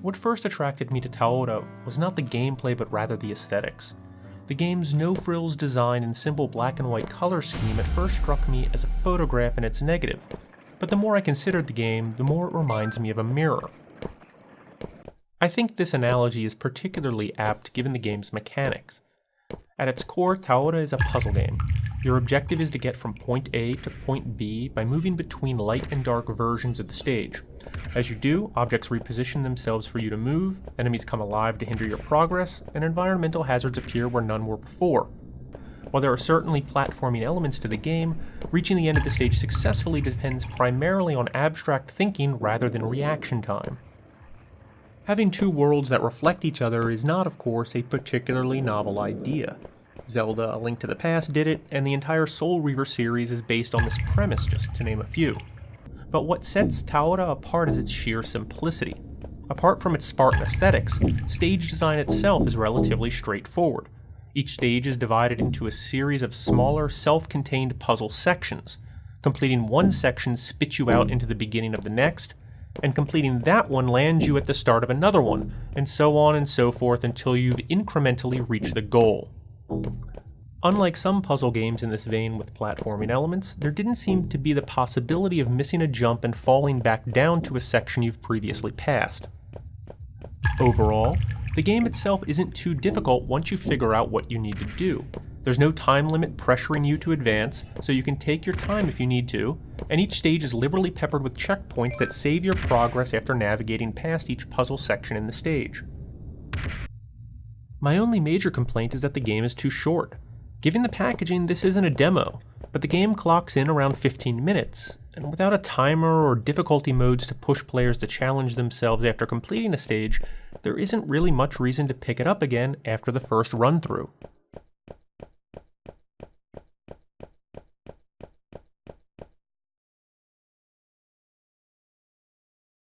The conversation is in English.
What first attracted me to Taora was not the gameplay but rather the aesthetics. The game's no-frills design and simple black and white color scheme at first struck me as a photograph in its negative, but the more I considered the game, the more it reminds me of a mirror. I think this analogy is particularly apt given the game's mechanics. At its core, Taora is a puzzle game. Your objective is to get from point A to point B by moving between light and dark versions of the stage. As you do, objects reposition themselves for you to move, enemies come alive to hinder your progress, and environmental hazards appear where none were before. While there are certainly platforming elements to the game, reaching the end of the stage successfully depends primarily on abstract thinking rather than reaction time. Having two worlds that reflect each other is not, of course, a particularly novel idea. Zelda: A Link to the Past did it, and the entire Soul Reaver series is based on this premise, just to name a few. But what sets Taora apart is its sheer simplicity. Apart from its Spartan aesthetics, stage design itself is relatively straightforward. Each stage is divided into a series of smaller, self-contained puzzle sections. Completing one section spits you out into the beginning of the next, and completing that one lands you at the start of another one, and so on and so forth until you've incrementally reached the goal. Unlike some puzzle games in this vein with platforming elements, there didn't seem to be the possibility of missing a jump and falling back down to a section you've previously passed. Overall, the game itself isn't too difficult once you figure out what you need to do. There's no time limit pressuring you to advance, so you can take your time if you need to, and each stage is liberally peppered with checkpoints that save your progress after navigating past each puzzle section in the stage. My only major complaint is that the game is too short. Given the packaging, this isn't a demo, but the game clocks in around 15 minutes, and without a timer or difficulty modes to push players to challenge themselves after completing a stage, there isn't really much reason to pick it up again after the first run-through.